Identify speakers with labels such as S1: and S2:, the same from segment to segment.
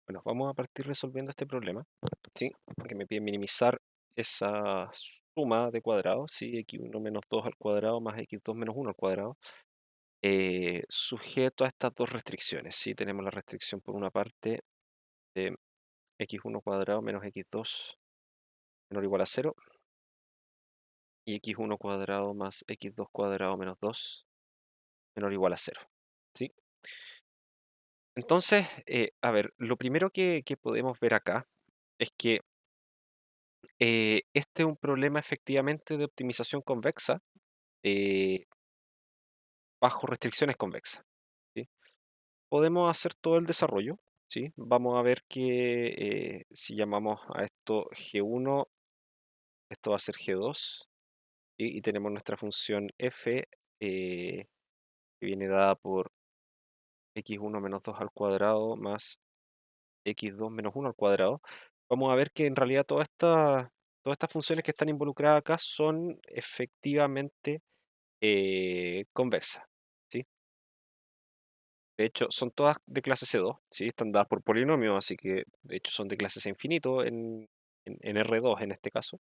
S1: Bueno, vamos a partir resolviendo este problema, ¿sí? Que me pide minimizar esa suma de cuadrados, ¿sí? X1 menos 2 al cuadrado más X2 menos 1 al cuadrado, sujeto a estas dos restricciones, ¿sí? Tenemos la restricción por una parte de X1 cuadrado menos X2 menor o igual a 0 y X1 cuadrado más X2 cuadrado menos 2 menor o igual a 0, ¿sí? Entonces, a ver, lo primero que podemos ver acá es que este es un problema efectivamente de optimización convexa eh, bajo restricciones convexas, ¿sí? Podemos hacer todo el desarrollo, ¿sí? Vamos a ver que si llamamos a esto G1, esto va a ser G2, ¿sí? Y tenemos nuestra función f que viene dada por x1 menos 2 al cuadrado más x2 menos 1 al cuadrado. Vamos a ver que en realidad todas estas funciones que están involucradas acá son efectivamente convexas, ¿sí? De hecho, son todas de clase C2, ¿sí? Están dadas por polinomios, así que de hecho son de clase C infinito en R2 en este caso.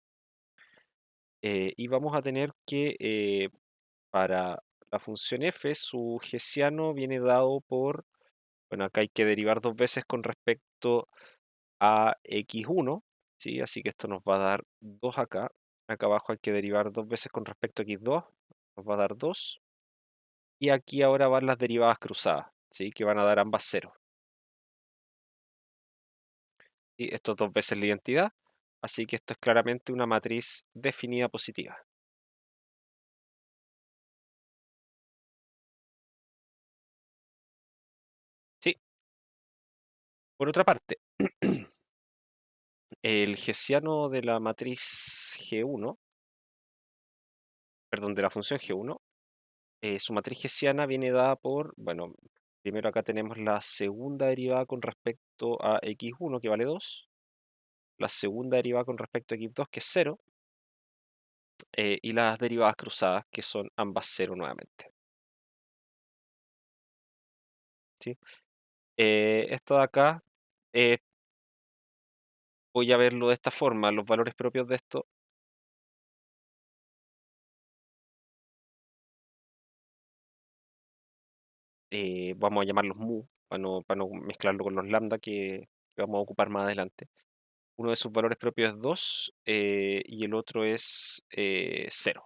S1: Y vamos a tener que para la función f, su hessiano viene dado por, bueno, acá hay que derivar dos veces con respecto a x1, ¿sí? Así que esto nos va a dar 2 acá. Acá abajo hay que derivar dos veces con respecto a x2, nos va a dar 2. Y aquí ahora van las derivadas cruzadas, ¿sí? Que van a dar ambas 0. Y esto dos veces la identidad, así que esto es claramente una matriz definida positiva. Sí, por otra parte, el hessiano de la matriz G1, perdón, de la función G1, su matriz hessiana viene dada por, bueno, primero acá tenemos la segunda derivada con respecto a x1 que vale 2, la segunda derivada con respecto a x2 que es 0, y las derivadas cruzadas que son ambas 0 nuevamente, ¿sí? Esto de acá, eh, voy a verlo de esta forma, los valores propios de esto vamos a llamarlos mu, para no mezclarlo con los lambda que vamos a ocupar más adelante. Uno de sus valores propios es 2 y el otro es 0,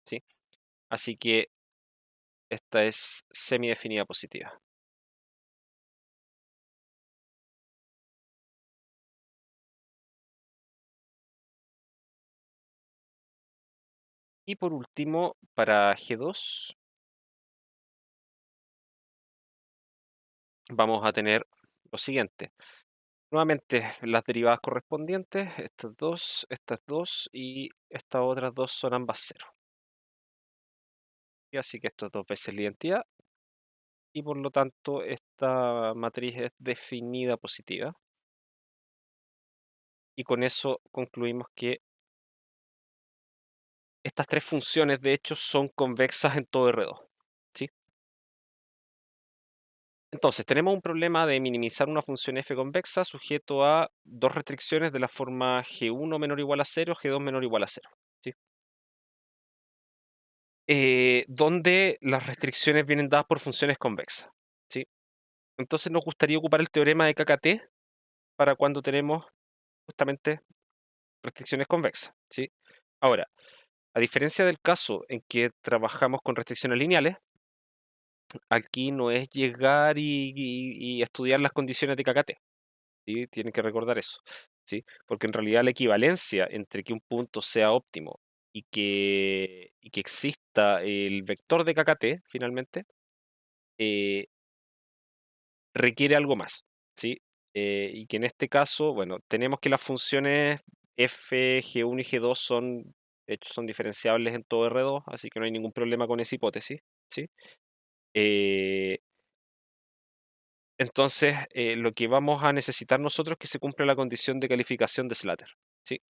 S1: ¿sí? Así que esta es semidefinida positiva. Y por último, para G2 vamos a tener lo siguiente. Nuevamente, las derivadas correspondientes, estas dos y estas otras dos son ambas 0. Y así que esto es dos veces la identidad y por lo tanto esta matriz es definida positiva. Y con eso concluimos que estas tres funciones de hecho son convexas en todo R2, ¿sí? Entonces, tenemos un problema de minimizar una función f convexa sujeto a dos restricciones de la forma g1 menor o igual a 0, g2 menor o igual a 0, ¿sí? Donde las restricciones vienen dadas por funciones convexas, ¿sí? Entonces nos gustaría ocupar el teorema de KKT para cuando tenemos justamente restricciones convexas, ¿sí? Ahora, a diferencia del caso en que trabajamos con restricciones lineales, aquí no es llegar y estudiar las condiciones de KKT, ¿sí? Tienen que recordar eso, ¿sí? Porque en realidad la equivalencia entre que un punto sea óptimo y que exista el vector de KKT, finalmente, eh, requiere algo más, ¿sí? Y que en este caso, bueno, tenemos que las funciones f, g1 y g2 son, de hecho, son diferenciables en todo R2, así que no hay ningún problema con esa hipótesis, ¿sí? Eh, Entonces, lo que vamos a necesitar nosotros es que se cumpla la condición de calificación de Slater, ¿sí?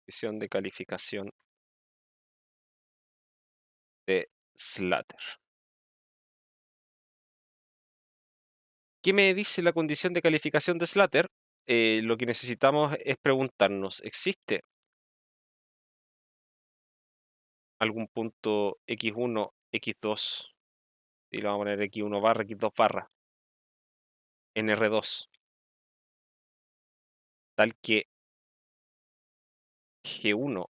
S1: condición de calificación de Slater. ¿Qué me dice la condición de calificación de Slater? Lo que necesitamos es preguntarnos, ¿existe algún punto x1, x2, y le vamos a poner x1 barra, x2 barra, en R2, tal que G1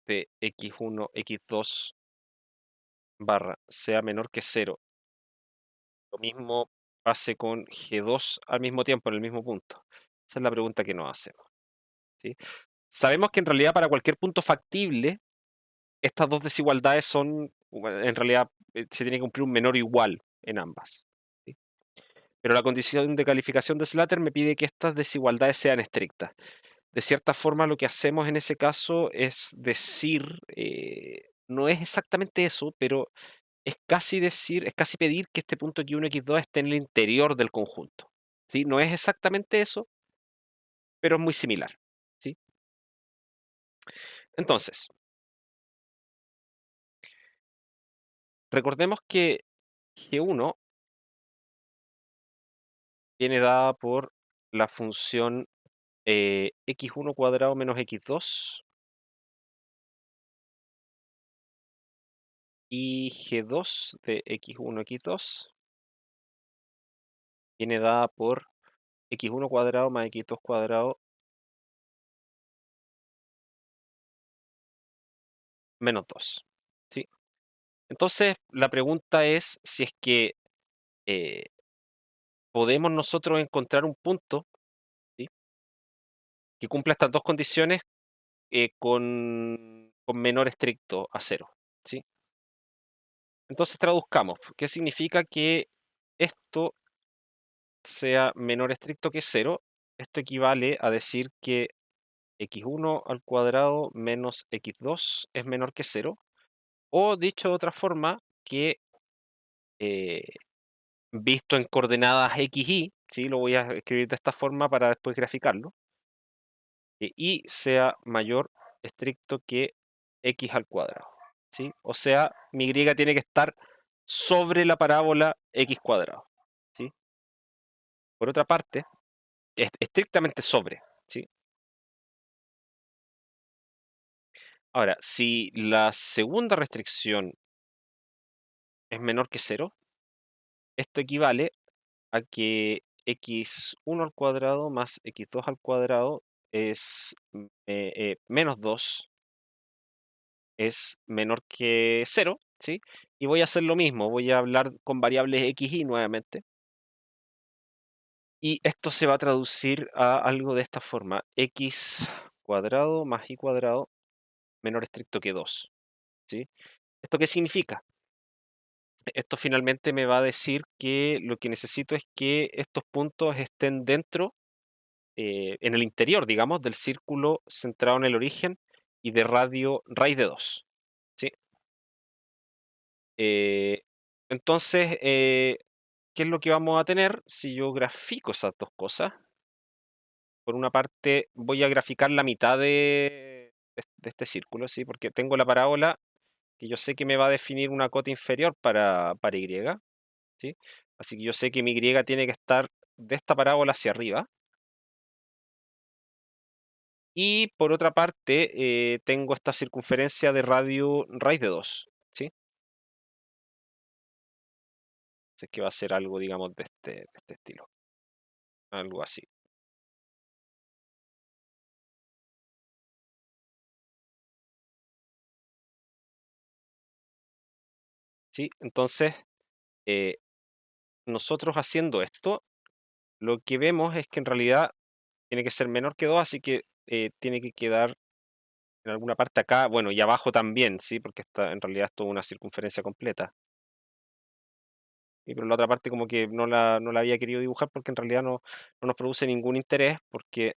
S1: de x1, x2 barra sea menor que 0? Lo mismo pase con G2 al mismo tiempo, en el mismo punto. Esa es la pregunta que nos hacemos, ¿sí? Sabemos que en realidad para cualquier punto factible, estas dos desigualdades son, en realidad, se tiene que cumplir un menor o igual en ambas, ¿sí? Pero la condición de calificación de Slater me pide que estas desigualdades sean estrictas. De cierta forma, lo que hacemos en ese caso es decir, no es exactamente eso, pero es casi decir, es casi pedir que este punto x1, x2 esté en el interior del conjunto, ¿sí? No es exactamente eso, pero es muy similar, ¿sí? Entonces, recordemos que G1 viene dada por la función x1 cuadrado menos x2, y G2 de x1, x2 viene dada por x1 cuadrado más x2 cuadrado menos 2, ¿sí? Entonces, la pregunta es si es que eh, podemos nosotros encontrar un punto, ¿sí?, que cumpla estas dos condiciones con menor estricto a 0, ¿sí? Entonces traduzcamos, ¿qué significa que esto sea menor estricto que 0? Esto equivale a decir que x1 al cuadrado menos x2 es menor que 0, o dicho de otra forma, que eh, visto en coordenadas x, y, ¿sí?, lo voy a escribir de esta forma para después graficarlo, que y sea mayor estricto que x al cuadrado, ¿sí? O sea, mi y tiene que estar sobre la parábola x cuadrado, ¿sí? Por otra parte, estrictamente sobre, ¿sí? Ahora, si la segunda restricción es menor que 0, esto equivale a que x1 al cuadrado más x2 al cuadrado es menos 2 es menor que 0, ¿sí? Y voy a hacer lo mismo, voy a hablar con variables x, y nuevamente. Y esto se va a traducir a algo de esta forma: x cuadrado más y cuadrado menor estricto que 2, ¿sí? ¿Esto qué significa? Esto finalmente me va a decir que lo que necesito es que estos puntos estén dentro, en el interior, digamos, del círculo centrado en el origen y de radio raíz de 2, ¿sí? Eh, entonces, ¿qué es lo que vamos a tener si yo grafico esas dos cosas? Por una parte, voy a graficar la mitad de este círculo, ¿sí? Porque tengo la parábola que yo sé que me va a definir una cota inferior para y, ¿sí? Así que yo sé que mi y tiene que estar de esta parábola hacia arriba. Y por otra parte, tengo esta circunferencia de radio raíz de 2, ¿sí? Así que va a ser algo, digamos, de este estilo, algo así, ¿sí? Entonces, eh, nosotros haciendo esto, lo que vemos es que en realidad tiene que ser menor que 2, así que tiene que quedar en alguna parte acá, bueno, y abajo también, ¿sí? Porque en realidad es toda una circunferencia completa. Y pero la otra parte como que no la había querido dibujar porque en realidad no nos produce ningún interés, porque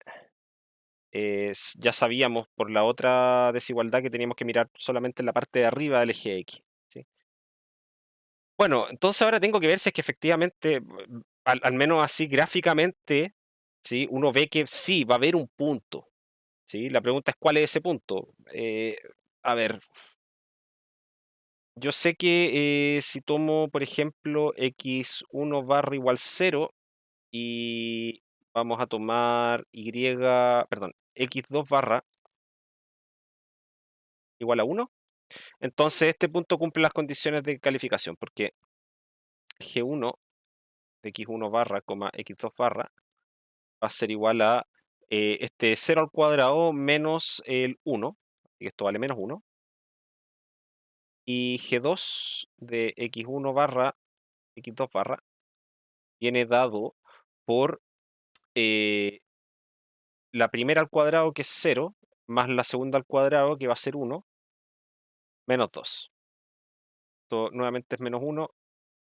S1: ya sabíamos por la otra desigualdad que teníamos que mirar solamente en la parte de arriba del eje X, ¿sí? Bueno, entonces ahora tengo que ver si es que efectivamente, al menos así gráficamente, ¿sí?, uno ve que sí, va a haber un punto, ¿sí? La pregunta es cuál es ese punto. A ver, yo sé que si tomo, por ejemplo, x1 barra igual 0 y vamos a tomar perdón, x2 barra igual a 1, entonces este punto cumple las condiciones de calificación, porque g1 de x1 barra, x2 barra, va a ser igual a este 0 al cuadrado menos el 1, y esto vale menos 1, y g2 de x1 barra, x2 barra, viene dado por eh, la primera al cuadrado, que es 0, más la segunda al cuadrado, que va a ser 1, menos 2. Esto nuevamente es menos 1,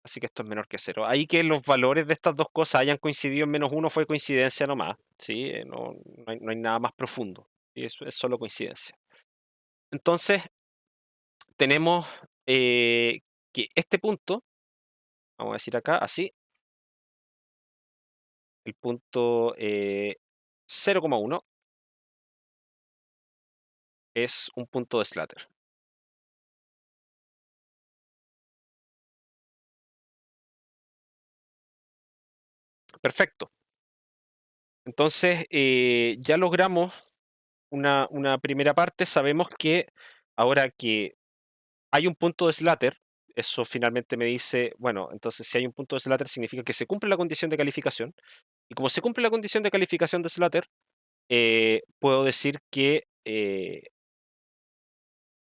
S1: así que esto es menor que 0. Ahí que los valores de estas dos cosas hayan coincidido en menos 1 fue coincidencia nomás, ¿sí? No hay nada más profundo, ¿sí? Es solo coincidencia. Entonces, tenemos que este punto, vamos a decir acá, así, el punto 0,1 es un punto de Slater. Perfecto. Entonces, ya logramos una primera parte. Sabemos que ahora que hay un punto de Slater, eso finalmente me dice, bueno, entonces si hay un punto de Slater significa que se cumple la condición de calificación. Y como se cumple la condición de calificación de Slater, puedo decir que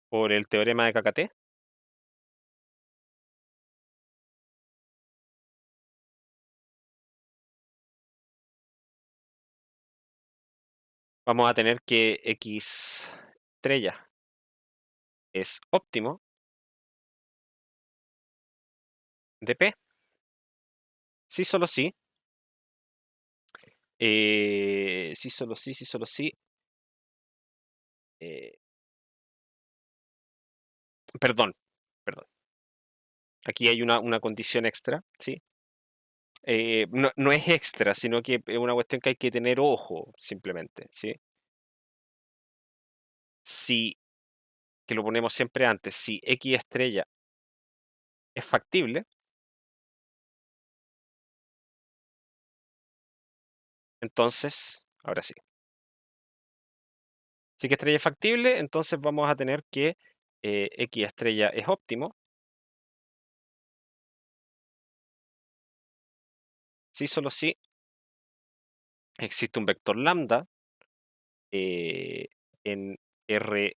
S1: por el teorema de KKT, vamos a tener que X estrella es óptimo de P, sí, solo sí, sí, solo sí, sí, solo sí, eh, perdón, perdón, aquí hay una condición extra, ¿sí? No es extra, sino que es una cuestión que hay que tener ojo, simplemente, ¿sí? Si, que lo ponemos siempre antes, si X estrella es factible, entonces, ahora sí, si X estrella es factible, entonces vamos a tener que X estrella es óptimo, si solo si existe un vector lambda en R,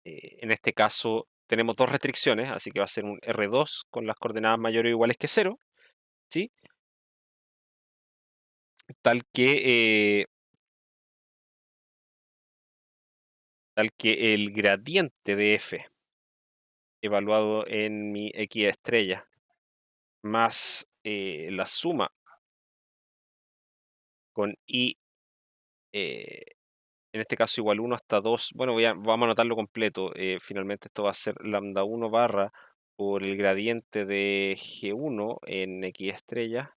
S1: en este caso tenemos dos restricciones, así que va a ser un R2 con las coordenadas mayores o iguales que 0, ¿sí? Tal que, tal que el gradiente de f evaluado en mi X estrella más la suma con i, eh, en este caso igual 1 hasta 2, bueno, vamos a anotarlo completo, finalmente esto va a ser lambda 1 barra por el gradiente de G1 en X estrella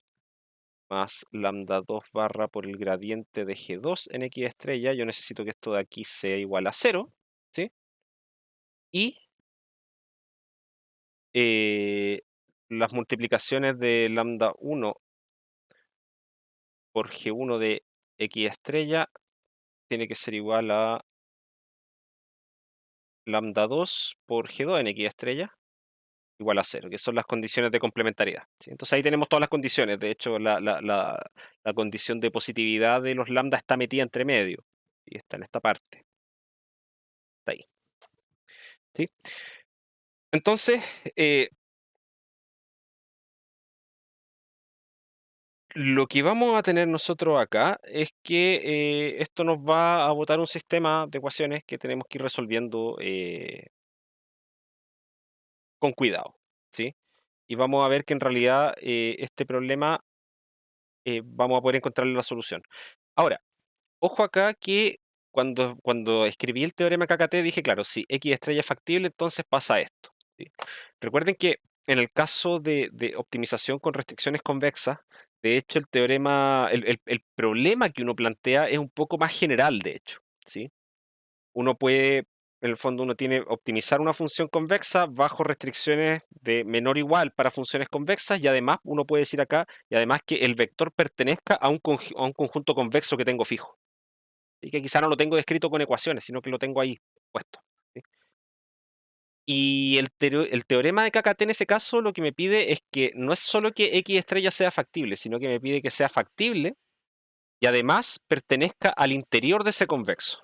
S1: más lambda 2 barra por el gradiente de G2 en X estrella. Yo necesito que esto de aquí sea igual a 0, ¿sí? Y las multiplicaciones de lambda 1 por G1 de X estrella tiene que ser igual a lambda 2 por G2 en X estrella igual a 0, que son las condiciones de complementariedad, ¿sí? Entonces ahí tenemos todas las condiciones. De hecho, la condición de positividad de los lambda está metida entre medio y está en esta parte. Está ahí, ¿sí? Entonces, lo que vamos a tener nosotros acá es que esto nos va a botar un sistema de ecuaciones que tenemos que ir resolviendo con cuidado, ¿sí? Y vamos a ver que en realidad este problema vamos a poder encontrarle la solución. Ahora, ojo acá que cuando escribí el teorema KKT dije, claro, si X estrella es factible, entonces pasa esto, ¿sí? Recuerden que en el caso de optimización con restricciones convexas, De hecho, el teorema, el problema que uno plantea es un poco más general, de hecho, ¿sí? Uno puede, en el fondo, uno tiene optimizar una función convexa bajo restricciones de menor o igual para funciones convexas, y además uno puede decir acá, y además que el vector pertenezca a a un conjunto convexo que tengo fijo. Y que quizá no lo tengo descrito con ecuaciones, sino que lo tengo ahí puesto, ¿sí? Y el teorema de KKT en ese caso lo que me pide es que no es solo que X estrella sea factible, sino que me pide que sea factible y además pertenezca al interior de ese convexo.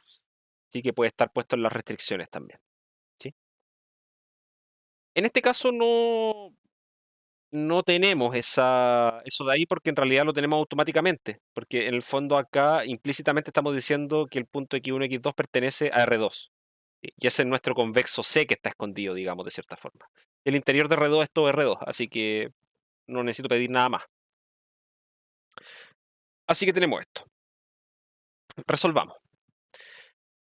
S1: Así que puede estar puesto en las restricciones también, ¿sí? En este caso no tenemos eso de ahí porque en realidad lo tenemos automáticamente, porque en el fondo acá implícitamente estamos diciendo que el punto x1, x2 pertenece a R2. Y ese es nuestro convexo C que está escondido, digamos, de cierta forma. El interior de R2 es todo R2, así que no necesito pedir nada más. Así que tenemos esto. Resolvamos.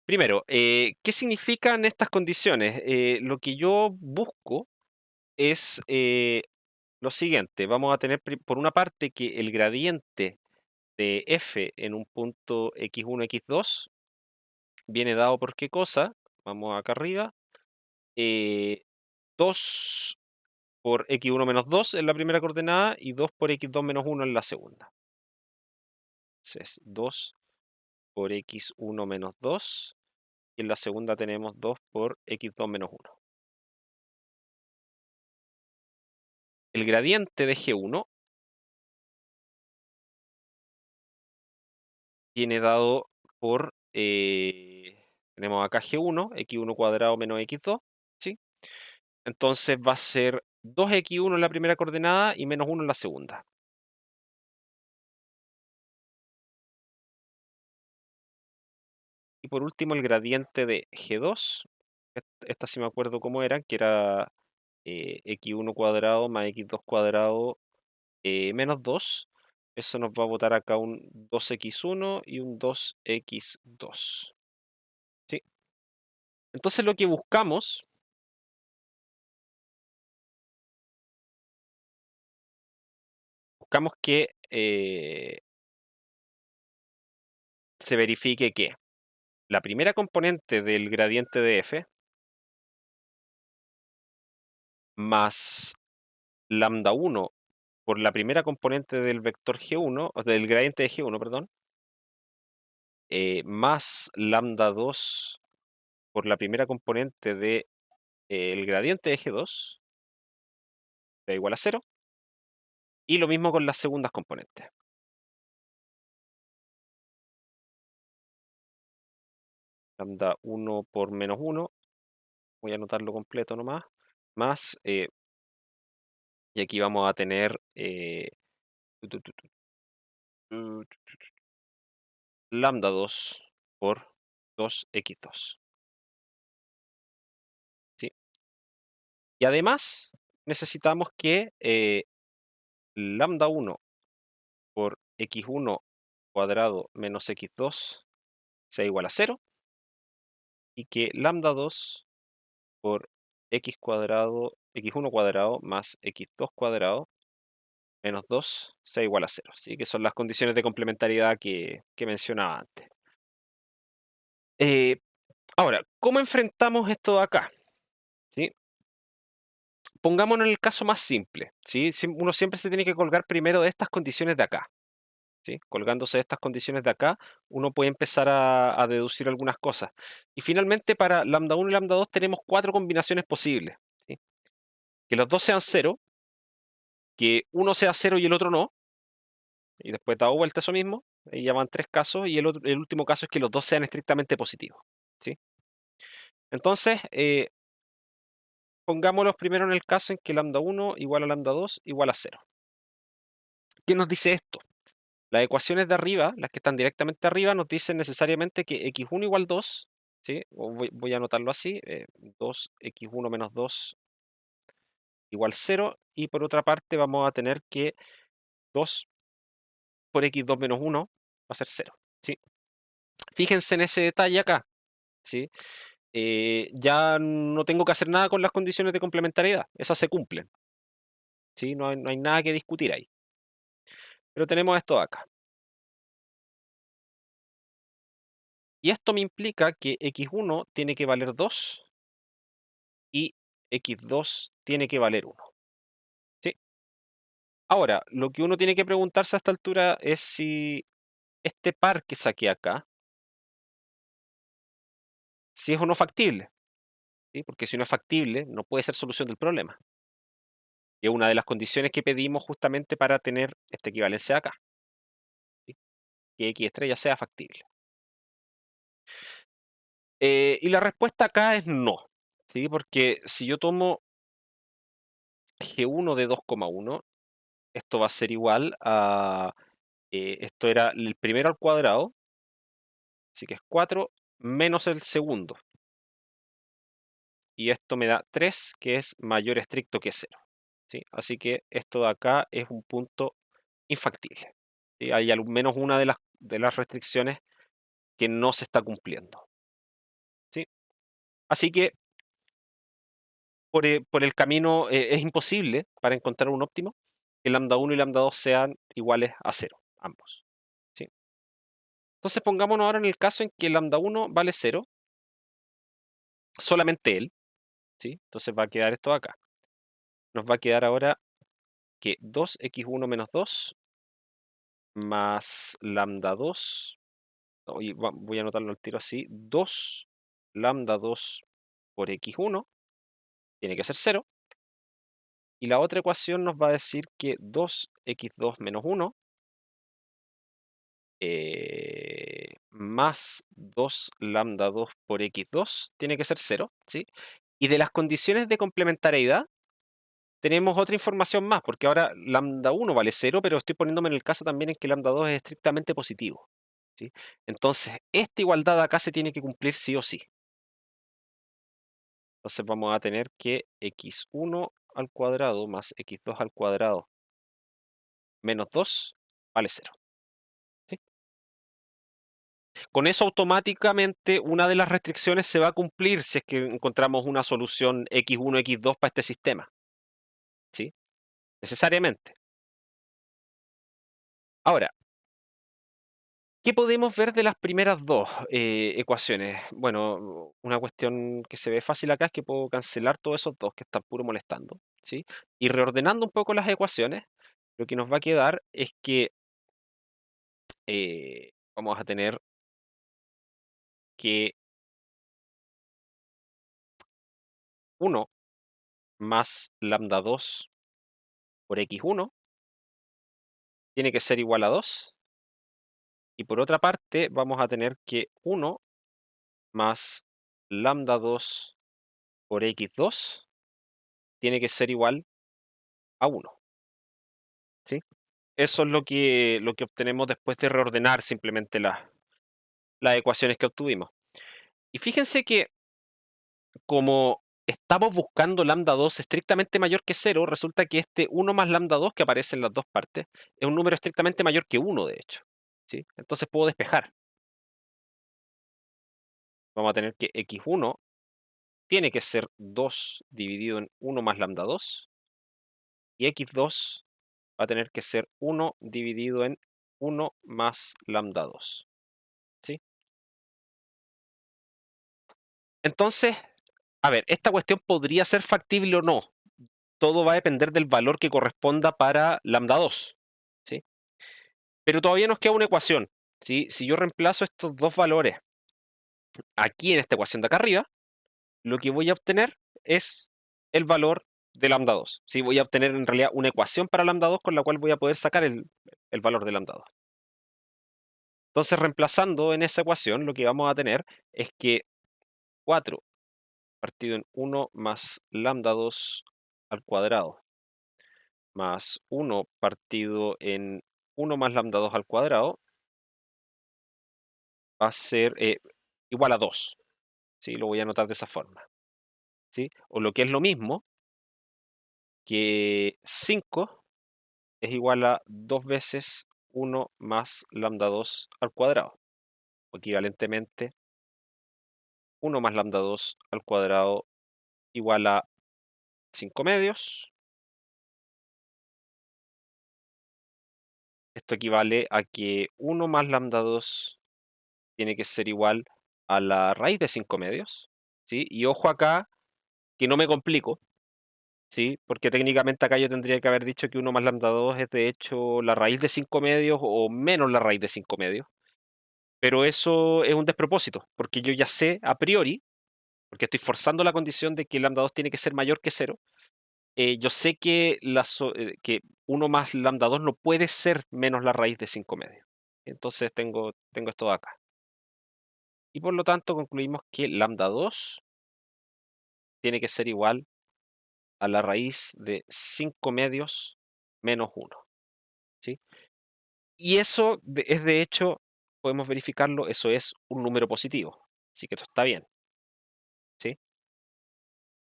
S1: Primero, ¿qué significan estas condiciones? Lo que yo busco es lo siguiente. Vamos a tener por una parte que el gradiente de f en un punto x1, x2 viene dado por qué cosa. Vamos acá arriba. 2 por x1 menos 2 en la primera coordenada y 2 por x2 menos 1 en la segunda. Entonces, 2 por x1 menos 2 y en la segunda tenemos 2 por x2 menos 1. El gradiente de g1 viene dado por, tenemos acá g1, x1 cuadrado menos x2, ¿sí? Entonces va a ser 2x1 en la primera coordenada y menos 1 en la segunda. Y por último el gradiente de g2, esta sí me acuerdo cómo era, que era x1 cuadrado más x2 cuadrado menos 2. Eso nos va a botar acá un 2x1 y un 2x2. ¿Sí? Entonces lo que buscamos que se verifique que la primera componente del gradiente de f más lambda 1 por la primera componente del vector g1, o del gradiente de g1, perdón, más lambda 2 por la primera componente del gradiente de g2, da igual a 0, y lo mismo con las segundas componentes. Lambda 1 por menos 1, voy a anotarlo completo nomás, más, y aquí vamos a tener lambda 2 por 2x2. ¿Sí? Y además necesitamos que lambda 1 por x1 cuadrado menos x2 sea igual a 0 y que lambda 2 por x cuadrado, x1 cuadrado más x2 cuadrado menos 2 sea igual a 0. ¿Sí? Que son las condiciones de complementariedad que mencionaba antes. Ahora, ¿cómo enfrentamos esto de acá? ¿Sí? Pongámonos en el caso más simple. ¿Sí? Uno siempre se tiene que colgar primero de estas condiciones de acá. ¿Sí? Colgándose de estas condiciones de acá, uno puede empezar a deducir algunas cosas. Y finalmente, para lambda 1 y lambda 2 tenemos 4 combinaciones posibles. ¿Sí? Que los dos sean 0, que uno sea 0 y el otro no, y después dado vuelta eso mismo, ahí ya van 3 casos, y el último caso es que los dos sean estrictamente positivos. ¿Sí? Entonces, pongámoslos primero en el caso en que lambda 1 igual a lambda 2 igual a 0. ¿Qué nos dice esto? Las ecuaciones de arriba, las que están directamente arriba, nos dicen necesariamente que x1 igual 2, ¿sí? Voy a anotarlo así, 2x1 menos 2 igual 0, y por otra parte vamos a tener que 2 por x2 menos 1 va a ser 0, ¿sí? Fíjense en ese detalle acá, ¿sí? Ya no tengo que hacer nada con las condiciones de complementariedad, esas se cumplen, ¿sí? No hay nada que discutir ahí. Pero tenemos esto de acá. Y esto me implica que x1 tiene que valer 2 y x2 tiene que valer 1. ¿Sí? Ahora, lo que uno tiene que preguntarse a esta altura es si este par que saqué acá, si es o no factible. ¿Sí? Porque si no es factible, no puede ser solución del problema. Y es una de las condiciones que pedimos justamente para tener esta equivalencia acá. ¿Sí? Que x estrella sea factible. Y la respuesta acá es no. ¿Sí? Porque si yo tomo g1 de 2,1, esto va a ser igual a... esto era el primero al cuadrado, así que es 4 menos el segundo. Y esto me da 3, que es mayor estricto que 0. ¿Sí? Así que esto de acá es un punto infactible. ¿Sí? Hay al menos una de las restricciones que no se está cumpliendo. ¿Sí? Así que por el camino es imposible para encontrar un óptimo que lambda 1 y lambda 2 sean iguales a 0, ambos. ¿Sí? Entonces pongámonos ahora en el caso en que lambda 1 vale 0, solamente él. ¿Sí? Entonces va a quedar esto de acá. Nos va a quedar ahora que 2x1 menos 2 más lambda 2, voy a anotarlo al tiro así, 2 lambda 2 por x1 tiene que ser 0. Y la otra ecuación nos va a decir que 2x2 menos 1 más 2 lambda 2 por x2 tiene que ser 0, ¿sí? Y de las condiciones de complementariedad tenemos otra información más, porque ahora lambda 1 vale 0, pero estoy poniéndome en el caso también en que lambda 2 es estrictamente positivo, ¿sí? Entonces, esta igualdad acá se tiene que cumplir sí o sí. Entonces vamos a tener que x1 al cuadrado más x2 al cuadrado menos 2 vale 0. ¿Sí? Con eso automáticamente una de las restricciones se va a cumplir si es que encontramos una solución x1, x2 para este sistema. ¿Sí? Necesariamente. Ahora, ¿qué podemos ver de las primeras dos ecuaciones? Bueno, una cuestión que se ve fácil acá es que puedo cancelar todos esos dos que están puro molestando, ¿sí? Y reordenando un poco las ecuaciones, lo que nos va a quedar es que vamos a tener que 1 más lambda 2 por x1 tiene que ser igual a 2. Y por otra parte, vamos a tener que 1 más lambda 2 por x2 tiene que ser igual a 1. ¿Sí? Eso es lo que obtenemos después de reordenar simplemente las ecuaciones que obtuvimos. Y fíjense que como estamos buscando lambda 2 estrictamente mayor que 0, resulta que este 1 más lambda 2 que aparece en las dos partes es un número estrictamente mayor que 1, de hecho. ¿Sí? Entonces puedo despejar. Vamos a tener que x1 tiene que ser 2 dividido en 1 más lambda 2 y x2 va a tener que ser 1 dividido en 1 más lambda 2. ¿Sí? Entonces, a ver, esta cuestión podría ser factible o no. Todo va a depender del valor que corresponda para lambda 2. ¿Sí? Pero todavía nos queda una ecuación. ¿Sí? Si yo reemplazo estos dos valores aquí en esta ecuación de acá arriba, lo que voy a obtener es el valor de lambda 2. ¿Sí? Voy a obtener en realidad una ecuación para lambda 2 con la cual voy a poder sacar el valor de lambda 2. Entonces, reemplazando en esa ecuación, lo que vamos a tener es que 4 partido en 1 más lambda 2 al cuadrado más 1 partido en 1 más lambda 2 al cuadrado va a ser igual a 2. ¿Sí? Lo voy a anotar de esa forma. ¿Sí? O lo que es lo mismo, que 5 es igual a 2 veces 1 más lambda 2 al cuadrado. O equivalentemente, 1 más lambda 2 al cuadrado igual a 5 medios. esto equivale a que 1 más lambda 2 tiene que ser igual a la raíz de 5 medios, ¿sí? Y ojo acá, que no me complico, ¿sí? Porque técnicamente acá yo tendría que haber dicho que 1 más lambda 2 es de hecho la raíz de 5 medios o menos la raíz de 5 medios. Pero eso es un despropósito, porque yo ya sé a priori, porque estoy forzando la condición de que lambda 2 tiene que ser mayor que cero. Yo sé que, que 1 más lambda 2 no puede ser menos la raíz de 5 medios. Entonces tengo esto de acá. Y por lo tanto concluimos que lambda 2 tiene que ser igual a la raíz de 5 medios menos 1. ¿Sí? Y eso es de hecho, podemos verificarlo, eso es un número positivo. Así que esto está bien. ¿Sí?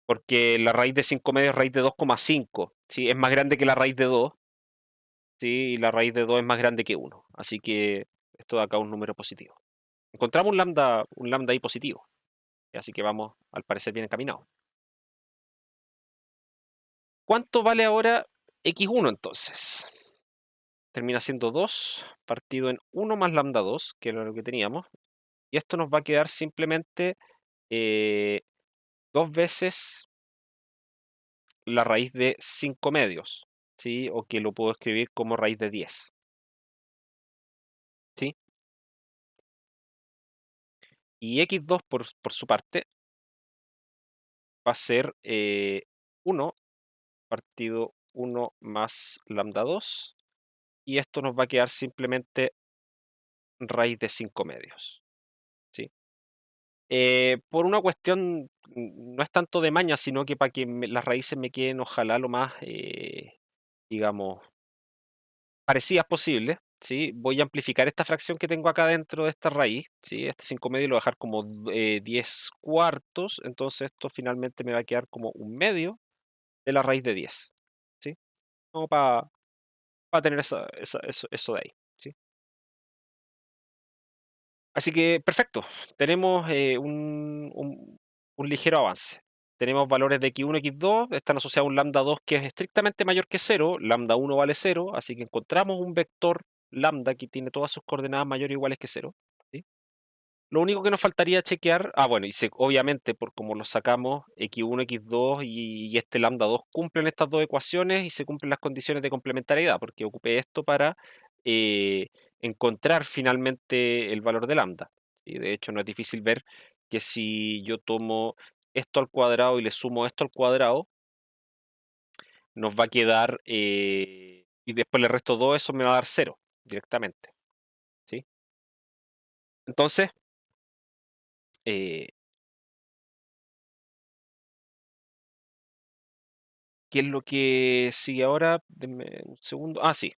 S1: Porque la raíz de 5 medios es raíz de 2,5. ¿Sí? Es más grande que la raíz de 2. ¿Sí? Y la raíz de 2 es más grande que 1. Así que esto de acá es un número positivo. Encontramos un lambda ahí positivo. Así que vamos, al parecer, bien encaminados. ¿Cuánto vale ahora x1 entonces? Termina siendo 2 partido en 1 más lambda 2, que era lo que teníamos. Y esto nos va a quedar simplemente 2 veces la raíz de 5 medios, ¿sí? O que lo puedo escribir como raíz de 10. ¿Sí? Y x2 por su parte va a ser 1 partido 1 más lambda 2. Y esto nos va a quedar simplemente raíz de 5 medios. ¿Sí? Por una cuestión, no es tanto de maña, sino que para que las raíces me queden ojalá lo más, digamos, parecidas posible, ¿sí? Voy a amplificar esta fracción que tengo acá dentro de esta raíz, ¿sí? Este 5 medio lo voy a dejar como 10 cuartos, entonces esto finalmente me va a quedar como un medio de la raíz de 10, ¿sí? Como para tener eso de ahí, ¿sí? Así que perfecto, tenemos un ligero avance. Tenemos valores de x1, x2, están asociados a un lambda 2 que es estrictamente mayor que 0, lambda 1 vale 0, así que encontramos un vector lambda que tiene todas sus coordenadas mayores o iguales que 0. ¿Sí? Lo único que nos faltaría chequear, bueno, obviamente por como lo sacamos, x1, x2 y este lambda 2 cumplen estas dos ecuaciones y se cumplen las condiciones de complementariedad, porque ocupé esto para eh, encontrar finalmente el valor de lambda. ¿Sí? De hecho, no es difícil ver que si yo tomo esto al cuadrado y le sumo esto al cuadrado, nos va a quedar, y después le resto 2, eso me va a dar 0 directamente. ¿Sí? Entonces, eh, ¿qué es lo que sigue ahora? Denme un segundo. Sí.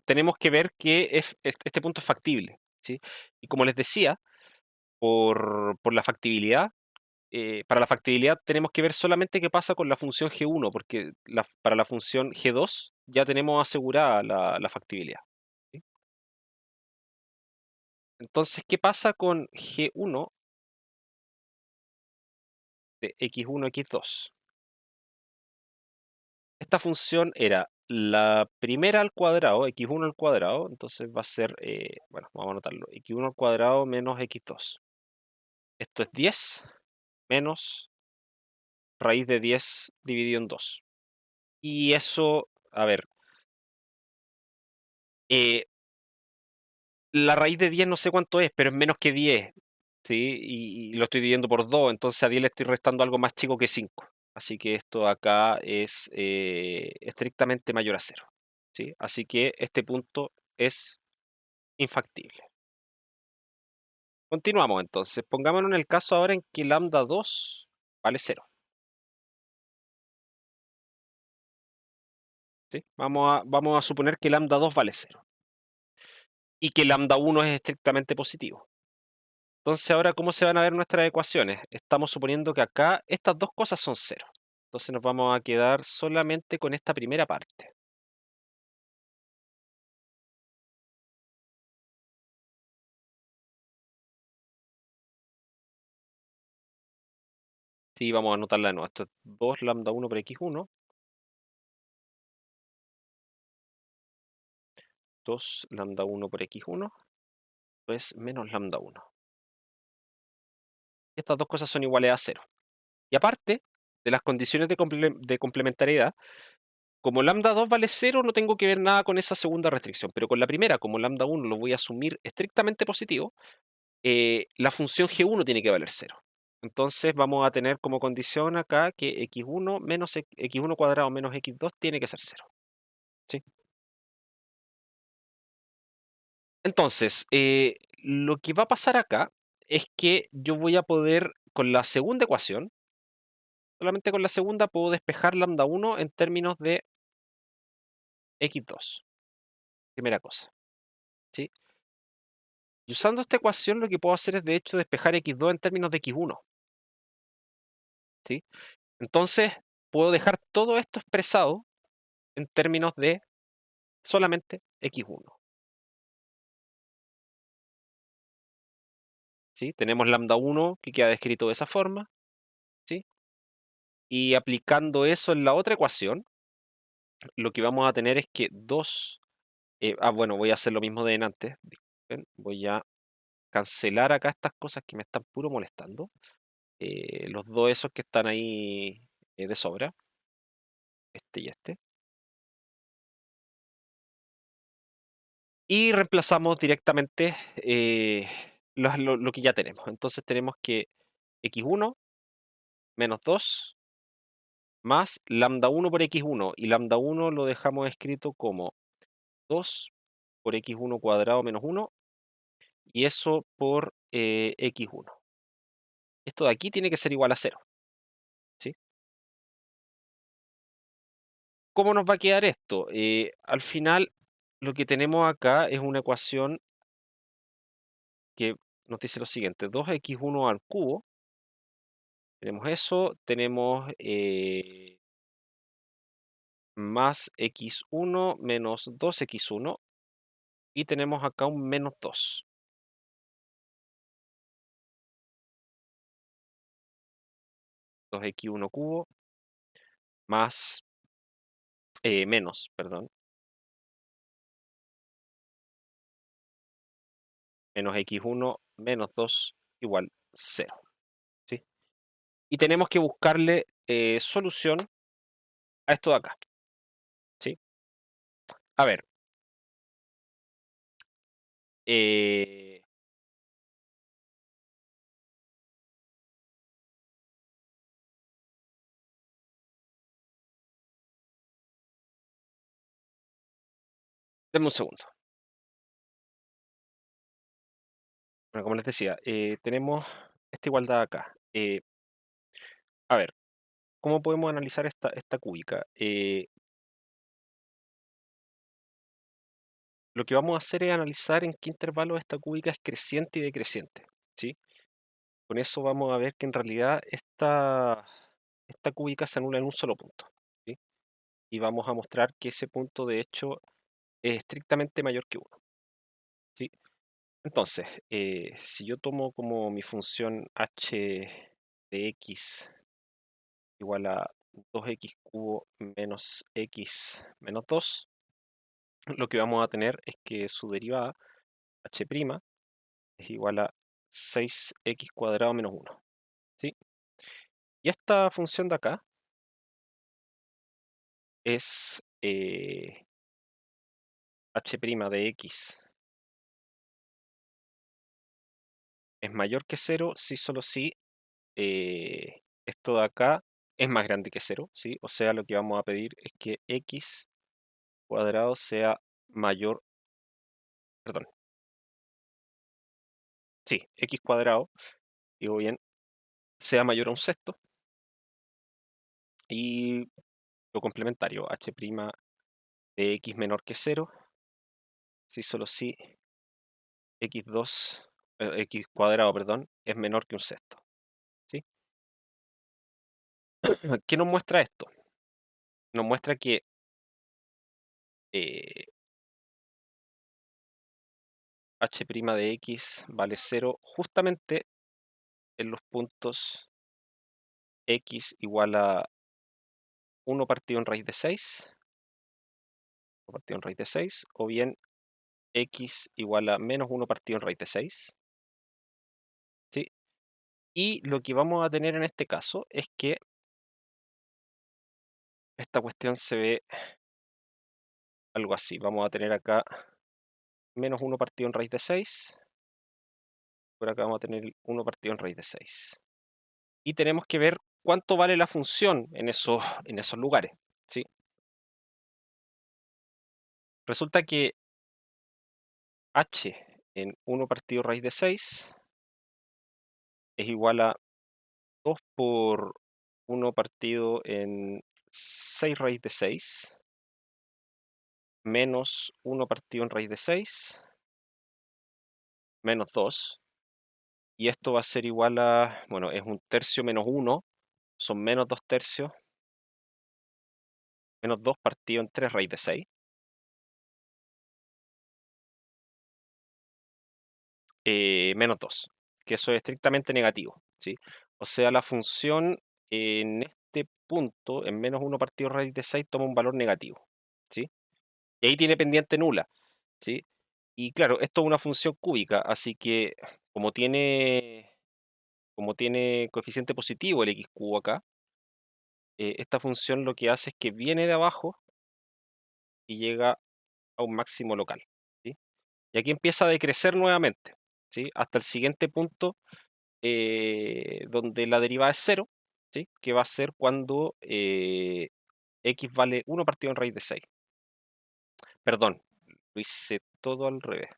S1: Tenemos que ver que este punto es factible, ¿sí? Y como les decía, por la factibilidad, para la factibilidad tenemos que ver solamente qué pasa con la función g1, porque para la función g2 ya tenemos asegurada la factibilidad. ¿Sí? Entonces, ¿qué pasa con g1 de x1, x2? Esta función era la primera al cuadrado, x1 al cuadrado, entonces va a ser, bueno, vamos a anotarlo, x1 al cuadrado menos x2. Esto es 10 menos raíz de 10 dividido en 2. Y eso, a ver, eh, la raíz de 10 no sé cuánto es, pero es menos que 10, ¿sí? Y lo estoy dividiendo por 2, entonces a 10 le estoy restando algo más chico que 5. Así que esto acá es estrictamente mayor a 0. ¿Sí? Así que este punto es infactible. Continuamos entonces. Pongámonos en el caso ahora en que lambda 2 vale 0. ¿Sí? Vamos a suponer que lambda 2 vale 0 y que lambda 1 es estrictamente positivo. Entonces ahora, ¿cómo se van a ver nuestras ecuaciones? Estamos suponiendo que acá estas dos cosas son 0. Entonces nos vamos a quedar solamente con esta primera parte. Sí, vamos a anotarla de nuevo. Esto es 2 lambda 1 por x1 2 lambda 1 por x1, pues menos lambda 1. Estas dos cosas son iguales a 0. Y aparte de las condiciones de complementariedad, como lambda 2 vale 0, no tengo que ver nada con esa segunda restricción, pero con la primera, como lambda 1 lo voy a asumir estrictamente positivo, la función g1 tiene que valer 0. Entonces vamos a tener como condición acá que x1 menos x1 cuadrado menos x2 tiene que ser 0. ¿Sí? Entonces, lo que va a pasar acá es que yo voy a poder, con la segunda ecuación, solamente con la segunda puedo despejar lambda 1 en términos de x2. Primera cosa. ¿Sí? Y usando esta ecuación lo que puedo hacer es de hecho despejar x2 en términos de x1. ¿Sí? Entonces, puedo dejar todo esto expresado en términos de solamente x1. ¿Sí? Tenemos lambda 1 que queda descrito de esa forma. ¿Sí? Y aplicando eso en la otra ecuación, lo que vamos a tener es que 2... bueno, voy a hacer lo mismo de en antes. Disculpen, voy a cancelar acá estas cosas que me están puro molestando. Los dos esos que están ahí de sobra. Este y este. Y reemplazamos directamente lo que ya tenemos. Entonces tenemos que x1 menos 2 más lambda 1 por x1. Y lambda 1 lo dejamos escrito como 2 por x1 cuadrado menos 1. Y eso por x1. Esto de aquí tiene que ser igual a 0. ¿Sí? ¿Cómo nos va a quedar esto? Al final, lo que tenemos acá es una ecuación que nos dice lo siguiente: 2x1 al cubo. Tenemos eso, tenemos más x1 menos 2x1 y tenemos acá un menos 2. 2x1 cubo más menos, perdón, menos x1 menos 2 igual 0. ¿Sí? Y tenemos que buscarle solución a esto de acá. ¿Sí? A ver. Eh, Denme un segundo. Bueno, como les decía, tenemos esta igualdad acá. A ver, ¿cómo podemos analizar esta cúbica? Lo que vamos a hacer es analizar en qué intervalo esta cúbica es creciente y decreciente. ¿Sí? Con eso vamos a ver que en realidad esta cúbica se anula en un solo punto. ¿Sí? Y vamos a mostrar que ese punto de hecho es estrictamente mayor que 1. ¿Sí? Entonces, si yo tomo como mi función h de x igual a 2x cubo menos x menos 2, lo que vamos a tener es que su derivada, h' es igual a 6x cuadrado menos 1. ¿Sí? Y esta función de acá es h' de x es mayor que 0 si solo si esto de acá es más grande que 0. ¿Sí? O sea, lo que vamos a pedir es que x cuadrado sea mayor, perdón, sí, x cuadrado, digo bien, sea mayor a un sexto. Y lo complementario, h' de x menor que 0, si solo si x2, x cuadrado, perdón, es menor que un sexto. ¿Sí? ¿Qué nos muestra esto? Nos muestra que h' de x vale 0 justamente en los puntos x igual a 1 partido en raíz de 6, o partido en raíz de 6, o bien x igual a menos 1 partido en raíz de 6, ¿sí? Y lo que vamos a tener en este caso es que esta cuestión se ve algo así. Vamos a tener acá menos 1 partido en raíz de 6. Por acá vamos a tener 1 partido en raíz de 6. Y tenemos que ver cuánto vale la función en esos lugares, ¿sí? Resulta que h en 1 partido raíz de 6 es igual a 2 por 1 partido en 6 raíz de 6 menos 1 partido en raíz de 6 menos 2. Y esto va a ser igual a, bueno, es 1/3 menos 1, son menos 2/3, menos 2 partido en 3 raíz de 6, menos 2, que eso es estrictamente negativo, ¿sí? O sea, la función en este punto, en menos 1 partido raíz de 6, toma un valor negativo, ¿sí? Y ahí tiene pendiente nula, ¿sí? Y claro, esto es una función cúbica, así que como tiene, como tiene coeficiente positivo el x cubo acá, esta función lo que hace es que viene de abajo y llega a un máximo local, ¿sí? Y aquí empieza a decrecer nuevamente, ¿sí? Hasta el siguiente punto donde la derivada es 0, ¿sí? Que va a ser cuando x vale 1 partido en raíz de 6. Perdón, lo hice todo al revés.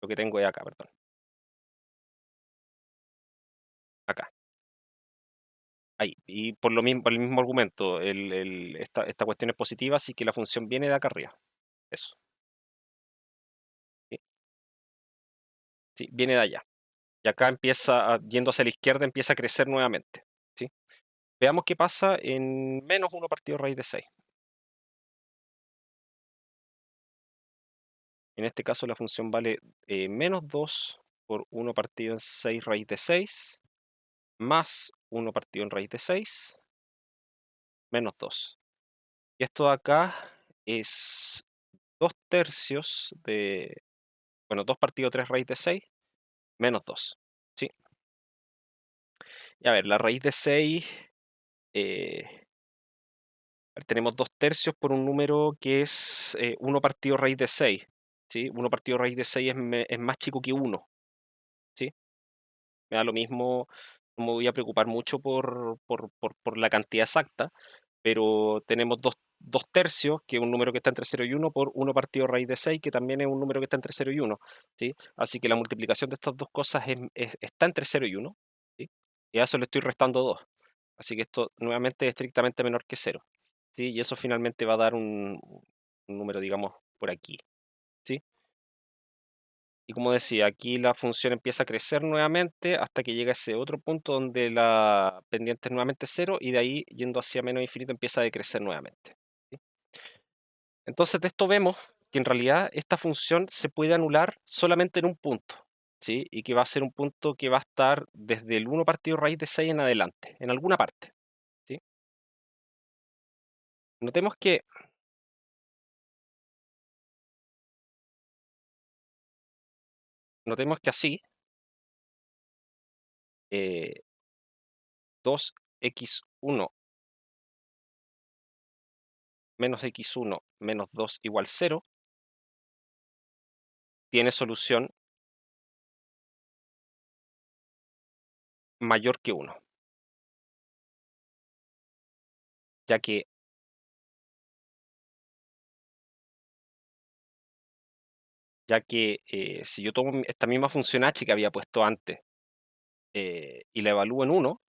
S1: Lo que tengo es acá, perdón. Acá. Ahí. Y por lo mismo, por el mismo argumento, esta cuestión es positiva, así que la función viene de acá arriba. Eso. ¿Sí? Sí, viene de allá. Y acá empieza, yendo hacia la izquierda, empieza a crecer nuevamente, ¿sí? Veamos qué pasa en menos 1 partido raíz de 6. En este caso la función vale menos 2 por 1 partido en 6 raíz de 6, más 1 partido en raíz de 6, menos 2. Y esto de acá es 2/3 de, bueno, 2 partido 3 raíz de 6, menos 2, ¿sí? Y a ver, la raíz de 6, eh, tenemos 2/3 por un número que es 1 partido raíz de 6, ¿sí? 1 partido raíz de 6 es más chico que 1, ¿sí? Me da lo mismo, no me voy a preocupar mucho por la cantidad exacta, pero tenemos 2/3, que es un número que está entre 0 y 1, por 1 partido raíz de 6, que también es un número que está entre 0 y 1, ¿sí? Así que la multiplicación de estas dos cosas está entre 0 y 1, ¿sí? Y a eso le estoy restando 2. Así que esto nuevamente es estrictamente menor que 0, ¿sí? Y eso finalmente va a dar un número, digamos, por aquí, ¿sí? Y como decía, aquí la función empieza a crecer nuevamente hasta que llega a ese otro punto donde la pendiente es nuevamente 0 y de ahí, yendo hacia menos infinito, empieza a decrecer nuevamente, ¿sí? Entonces de esto vemos que en realidad esta función se puede anular solamente en un punto, ¿sí? Y que va a ser un punto que va a estar desde el 1 partido raíz de 6 en adelante, en alguna parte, ¿sí? Notemos que, notemos que así, 2x1 menos x1 menos 2 igual 0 tiene solución mayor que 1, ya que, si yo tomo esta misma función h que había puesto antes y la evalúo en 1,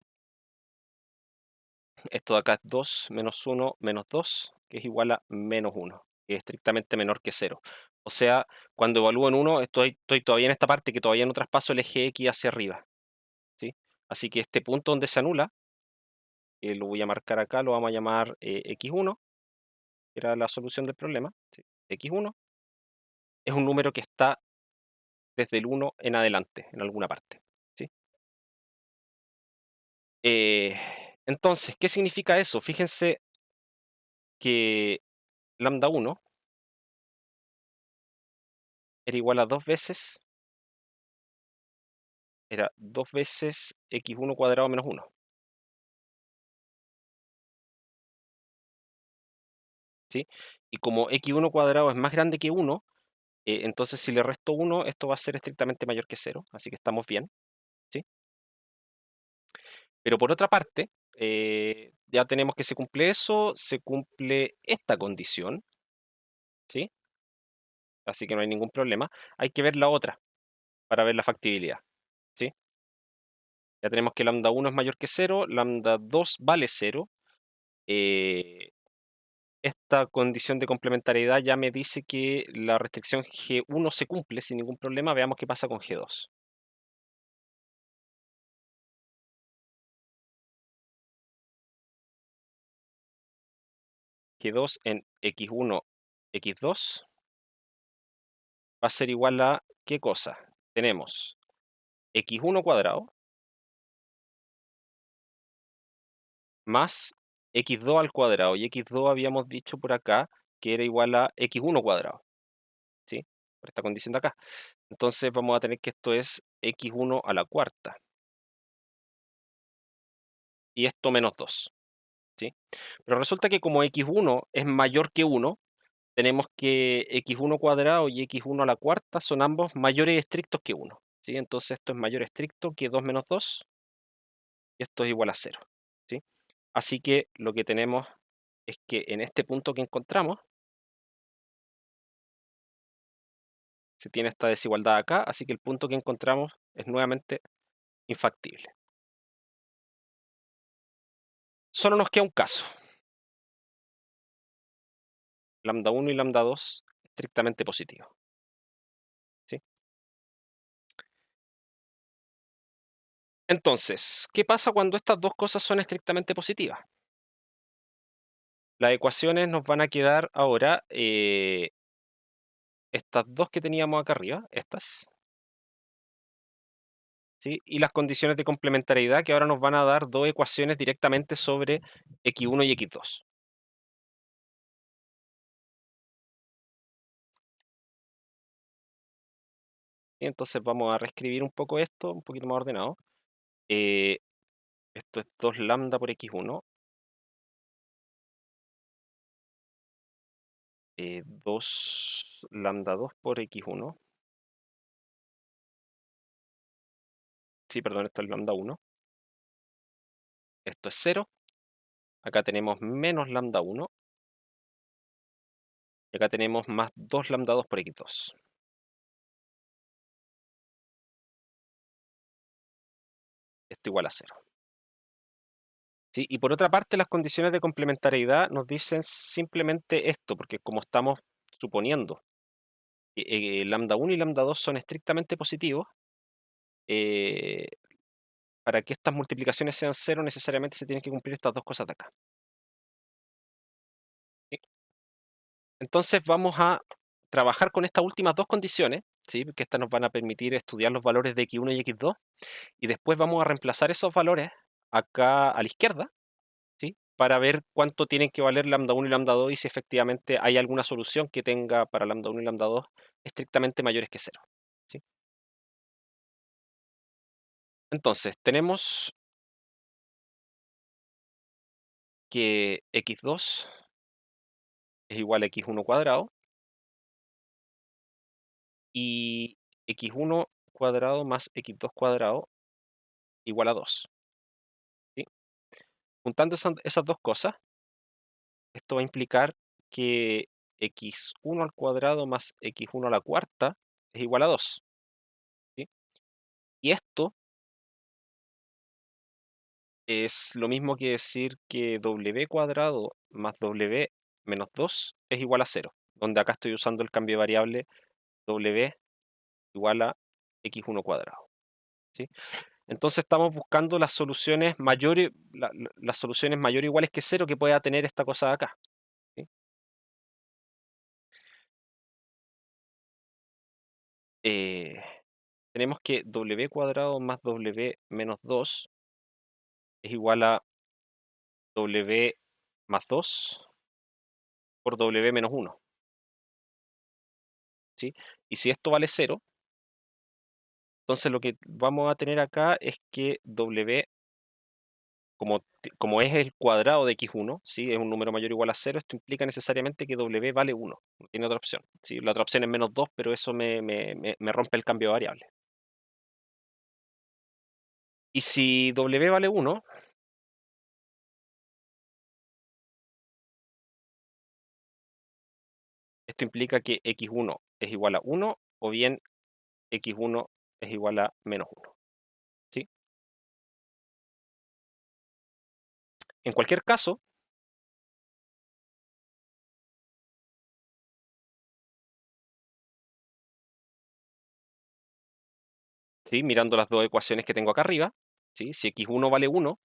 S1: esto de acá es 2 menos 1 menos 2, que es igual a menos 1, que es estrictamente menor que 0. O sea, cuando evalúo en 1, estoy todavía en esta parte que todavía no traspaso el eje x hacia arriba, ¿sí? Así que este punto donde se anula, lo voy a marcar acá, lo vamos a llamar x1, que era la solución del problema, ¿sí? X1 es un número que está desde el 1 en adelante, en alguna parte, ¿sí? Eh, entonces, ¿qué significa eso? Fíjense que lambda 1 era igual a 2 veces, era 2 veces x1 cuadrado menos 1, ¿sí? Y como x1 cuadrado es más grande que 1, entonces si le resto 1, esto va a ser estrictamente mayor que 0, así que estamos bien, ¿sí? Pero por otra parte, ya tenemos que se cumple eso, se cumple esta condición, ¿sí? Así que no hay ningún problema. Hay que ver la otra para ver la factibilidad, ¿sí? Ya tenemos que lambda 1 es mayor que 0, lambda 2 vale 0. eh, Esta condición de complementariedad ya me dice que la restricción G1 se cumple sin ningún problema. Veamos qué pasa con G2. G2 en x1, x2 va a ser igual a ¿qué cosa? Tenemos x1 cuadrado más x2 al cuadrado. Y x2 habíamos dicho por acá que era igual a x1 cuadrado, ¿sí? Por esta condición de acá. Entonces vamos a tener que esto es x1 a la cuarta. Y esto menos 2, ¿sí? Pero resulta que como x1 es mayor que 1, tenemos que x1 cuadrado y x1 a la cuarta son ambos mayores estrictos que 1, ¿sí? Entonces esto es mayor estricto que 2 menos 2 y esto es igual a 0, ¿sí? Así que lo que tenemos es que en este punto que encontramos se tiene esta desigualdad acá, así que el punto que encontramos es nuevamente infactible. Solo nos queda un caso, lambda 1 y lambda 2 estrictamente positivo, ¿sí? Entonces, ¿qué pasa cuando estas dos cosas son estrictamente positivas? Las ecuaciones nos van a quedar ahora estas dos que teníamos acá arriba, estas, ¿sí? Y las condiciones de complementariedad que ahora nos van a dar dos ecuaciones directamente sobre x1 y x2. Y entonces vamos a reescribir un poco esto, un poquito más ordenado. Eh, Esto es 2 lambda por x1, 2 lambda 2 por x1. Sí, perdón, esto es lambda 1. Esto es 0. Acá tenemos menos lambda 1. Y acá tenemos más 2 lambda 2 por x2. Esto igual a 0. ¿Sí? Y por otra parte, las condiciones de complementariedad nos dicen simplemente esto, porque como estamos suponiendo que lambda 1 y lambda 2 son estrictamente positivos, eh, para que estas multiplicaciones sean 0 necesariamente se tienen que cumplir estas dos cosas de acá. ¿Sí? Entonces vamos a trabajar con estas últimas dos condiciones, ¿sí? Que estas nos van a permitir estudiar los valores de x1 y x2, y después vamos a reemplazar esos valores acá a la izquierda, ¿sí? Para ver cuánto tienen que valer lambda 1 y lambda 2 y si efectivamente hay alguna solución que tenga para lambda 1 y lambda 2 estrictamente mayores que 0, ¿sí? Entonces, tenemos que x2 es igual a x1 cuadrado y x1 cuadrado más x2 cuadrado igual a 2, ¿sí? Juntando esas dos cosas, esto va a implicar que x1 al cuadrado más x1 a la cuarta es igual a 2, ¿sí? Y esto es lo mismo que decir que w cuadrado más w menos 2 es igual a 0, donde acá estoy usando el cambio de variable w igual a x1 cuadrado, ¿sí? Entonces estamos buscando las soluciones mayores, las soluciones mayores o iguales que 0 que pueda tener esta cosa de acá, ¿sí? Eh, Tenemos que w cuadrado más w menos 2 es igual a w más 2 por w menos 1, ¿sí? Y si esto vale cero, entonces lo que vamos a tener acá es que W, como es el cuadrado de x1, ¿sí? Es un número mayor o igual a cero, esto implica necesariamente que W vale 1, no tiene otra opción, ¿sí? La otra opción es menos 2, pero eso me rompe el cambio de variable. Y si W vale 1, esto implica que x1 es igual a 1 o bien x1 es igual a menos 1, ¿sí? En cualquier caso, ¿sí? Mirando las dos ecuaciones que tengo acá arriba, ¿sí? Si x1 vale 1,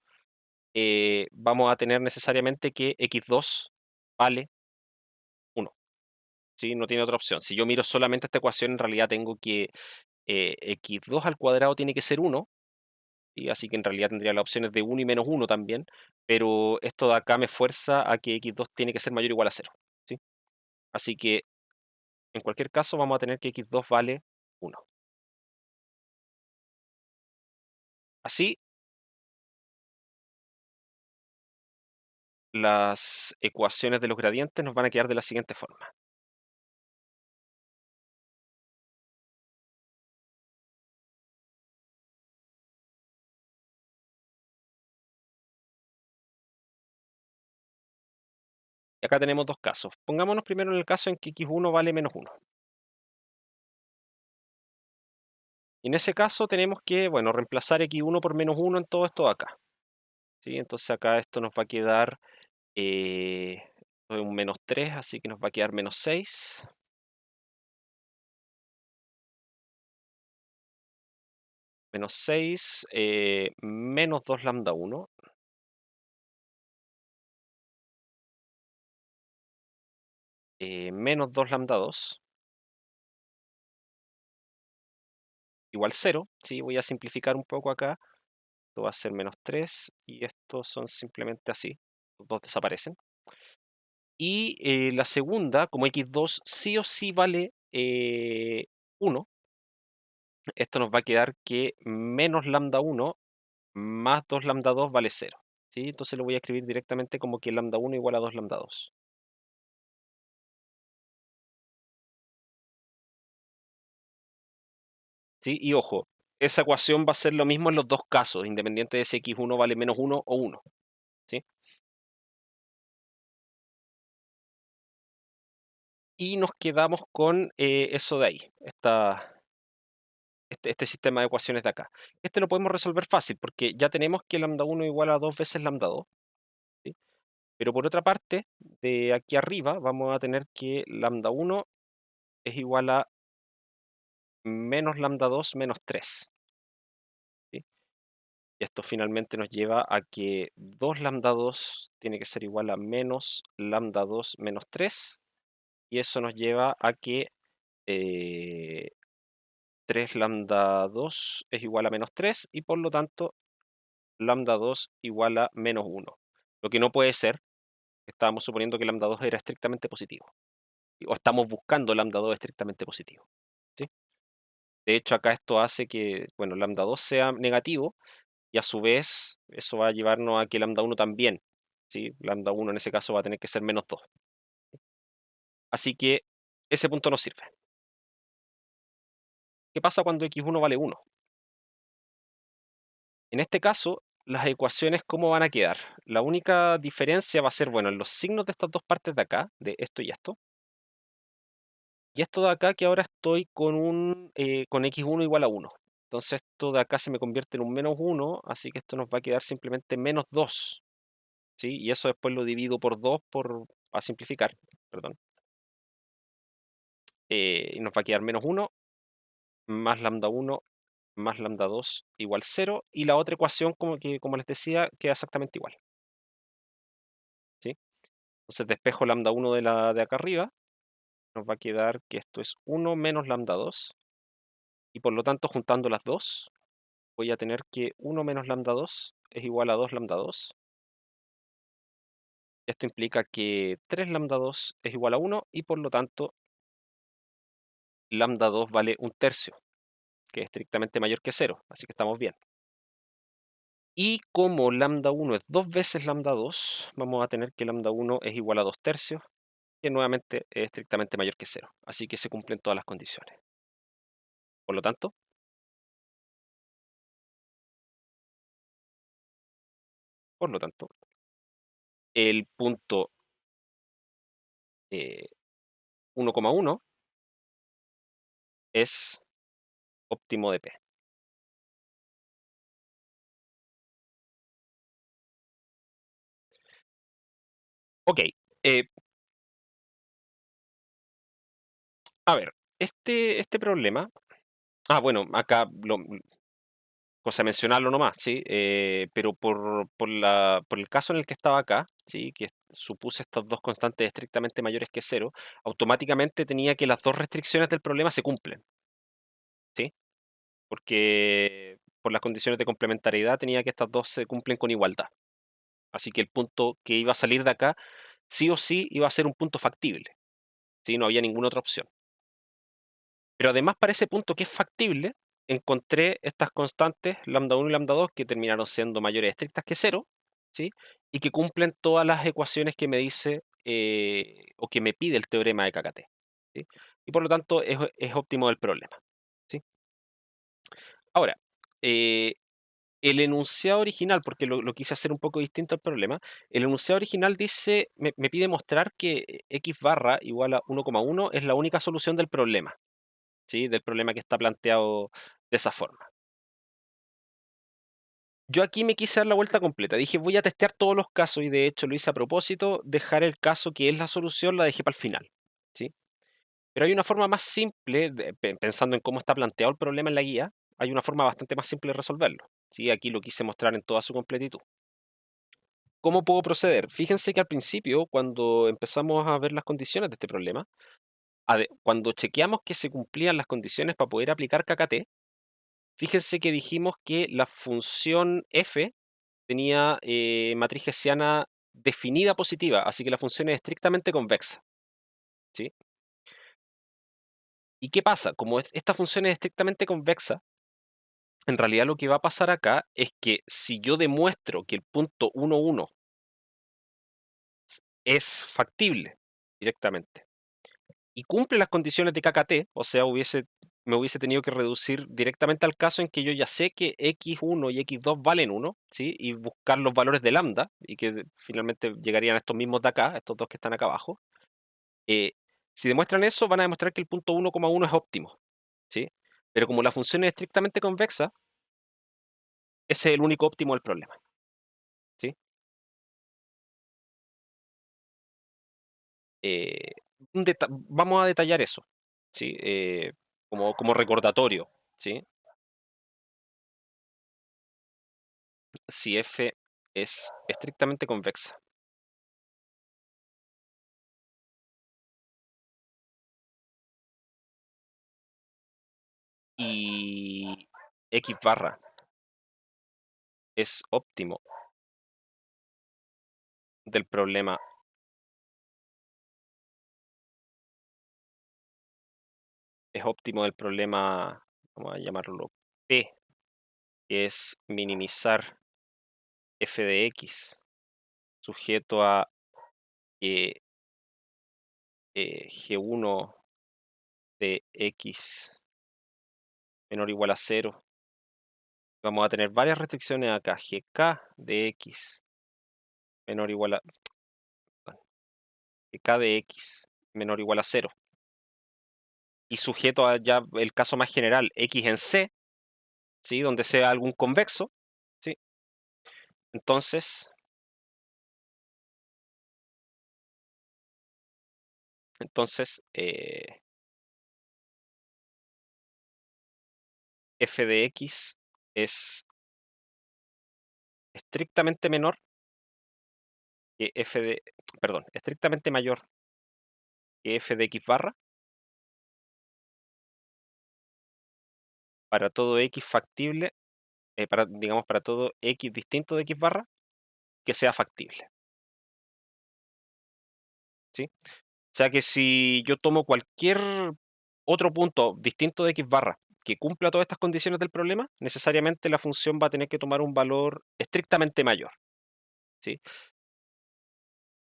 S1: vamos a tener necesariamente que x2 vale 1, ¿sí? No tiene otra opción. Si yo miro solamente esta ecuación, en realidad tengo que x2 al cuadrado tiene que ser 1, y así que en realidad tendría las opciones de 1 y menos 1 también, pero esto de acá me fuerza a que x2 tiene que ser mayor o igual a 0, ¿sí? Así que en cualquier caso vamos a tener que x2 vale 1. Así, las ecuaciones de los gradientes nos van a quedar de la siguiente forma. Y acá tenemos dos casos. Pongámonos primero en el caso en que x1 vale menos 1. Y en ese caso tenemos que, bueno, reemplazar x1 por menos 1 en todo esto de acá, ¿sí? Entonces acá esto nos va a quedar un menos 3, así que nos va a quedar menos 6. Menos 6, menos 2 lambda 1, menos 2 lambda 2, igual 0. ¿Sí? Voy a simplificar un poco acá. Esto va a ser menos 3 y estos son simplemente así. Los dos desaparecen. Y la segunda, como x2 sí o sí vale 1, esto nos va a quedar que menos lambda 1 más 2 lambda 2 vale 0. ¿Sí? Entonces lo voy a escribir directamente como que lambda 1 igual a 2 lambda 2. ¿Sí? Y ojo, esa ecuación va a ser lo mismo en los dos casos, independiente de si x1 vale menos 1 o 1. ¿Sí? Y nos quedamos con eso de ahí, este sistema de ecuaciones de acá. Este lo podemos resolver fácil porque ya tenemos que lambda 1 igual a 2 veces lambda 2. ¿Sí? Pero por otra parte, de aquí arriba vamos a tener que lambda 1 es igual a menos lambda 2 menos 3. ¿Sí? Y esto finalmente nos lleva a que 2 lambda 2 tiene que ser igual a menos lambda 2 menos 3. Y eso nos lleva a que eh, 3 lambda 2 es igual a menos 3 y por lo tanto lambda 2 igual a menos 1. Lo que no puede ser, estábamos suponiendo que lambda 2 era estrictamente positivo. O estamos buscando lambda 2 estrictamente positivo. ¿Sí? De hecho, acá esto hace que, bueno, lambda 2 sea negativo y a su vez eso va a llevarnos a que lambda 1 también. ¿Sí? Lambda 1 en ese caso va a tener que ser menos 2. Así que ese punto nos sirve. ¿Qué pasa cuando x1 vale 1? En este caso, las ecuaciones, ¿cómo van a quedar? La única diferencia va a ser, bueno, en los signos de estas dos partes de acá, de esto y esto. Y esto de acá que ahora estoy con x1 igual a 1. Entonces esto de acá se me convierte en un menos 1, así que esto nos va a quedar simplemente menos 2. ¿Sí? Y eso después lo divido por 2 a simplificar, perdón. Y nos va a quedar menos 1 más lambda 1 más lambda 2 igual 0. Y la otra ecuación, como les decía, queda exactamente igual. ¿Sí? Entonces despejo lambda 1 de acá arriba, nos va a quedar que esto es 1 menos lambda 2, y por lo tanto juntando las dos, voy a tener que 1 menos lambda 2 es igual a 2 lambda 2. Esto implica que 3 lambda 2 es igual a 1 y por lo tanto lambda 2 vale 1/3, que es estrictamente mayor que 0, así que estamos bien. Y como lambda 1 es 2 veces lambda 2, vamos a tener que lambda 1 es igual a 2/3, que nuevamente es estrictamente mayor que 0, así que se cumplen todas las condiciones. Por lo tanto, por lo tanto, el punto 1,1 es óptimo de P. Ok, eh, a ver, este problema, bueno, acá cosa mencionarlo nomás, ¿sí? Pero por el caso en el que estaba acá, ¿sí? Que supuse estas dos constantes estrictamente mayores que 0, automáticamente tenía que las dos restricciones del problema se cumplen, ¿sí? Porque por las condiciones de complementariedad tenía que estas dos se cumplen con igualdad. Así que el punto que iba a salir de acá, sí o sí, iba a ser un punto factible, ¿sí? No había ninguna otra opción. Pero además, para ese punto que es factible, encontré estas constantes lambda 1 y lambda 2 que terminaron siendo mayores estrictas que 0, ¿sí? Y que cumplen todas las ecuaciones que me dice o que me pide el teorema de KKT, ¿sí? Y por lo tanto es óptimo del problema, ¿sí? Ahora, eh, el enunciado original, porque lo quise hacer un poco distinto al problema, el enunciado original dice, me pide mostrar que x barra igual a 1,1 es la única solución del problema, ¿sí? Del problema que está planteado de esa forma. Yo aquí me quise dar la vuelta completa. Dije, voy a testear todos los casos y de hecho lo hice a propósito, dejar el caso que es la solución, la dejé para el final, ¿sí? Pero hay una forma más simple, pensando en cómo está planteado el problema en la guía, hay una forma bastante más simple de resolverlo, ¿sí? Aquí lo quise mostrar en toda su completitud. ¿Cómo puedo proceder? Fíjense que al principio, cuando empezamos a ver las condiciones de este problema, cuando chequeamos que se cumplían las condiciones para poder aplicar KKT, fíjense que dijimos que la función f tenía matriz hessiana definida positiva, así que la función es estrictamente convexa, ¿sí? ¿Y qué pasa? Como esta función es estrictamente convexa, en realidad lo que va a pasar acá es que si yo demuestro que el punto 1, 1 es factible directamente y cumple las condiciones de KKT, o sea, me hubiese tenido que reducir directamente al caso en que yo ya sé que x1 y x2 valen 1, ¿sí? Y buscar los valores de lambda, y que finalmente llegarían a estos mismos de acá, estos dos que están acá abajo. Eh, si demuestran eso, van a demostrar que el punto 1,1 es óptimo, ¿sí? Pero como la función es estrictamente convexa, ese es el único óptimo del problema, ¿sí? Eh, vamos a detallar eso, ¿sí? Como recordatorio, ¿sí? Si f es estrictamente convexa y x barra es óptimo del problema, es óptimo del problema, vamos a llamarlo P, que es minimizar f de x sujeto a que g1 de x menor o igual a 0. Vamos a tener varias restricciones acá. Gk de x menor o igual a... Gk de x menor o igual a 0. Y sujeto a ya el caso más general, x en C, ¿sí? Donde sea algún convexo, ¿sí? Entonces, entonces f de x es estrictamente menor que f de... Perdón, estrictamente mayor que f de x barra para todo x factible, digamos, para todo x distinto de x barra que sea factible, ¿sí? O sea que si yo tomo cualquier otro punto distinto de x barra que cumpla todas estas condiciones del problema, necesariamente la función va a tener que tomar un valor estrictamente mayor, ¿sí?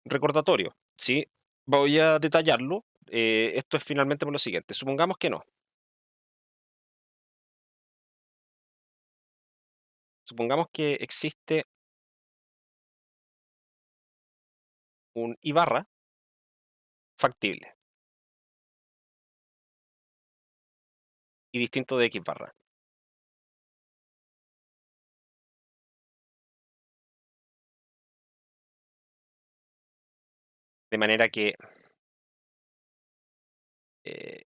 S1: Recordatorio, ¿sí? Voy a detallarlo. Esto es finalmente por lo siguiente. Supongamos que no. Supongamos que existe un i barra factible y distinto de x barra. De manera que, eh,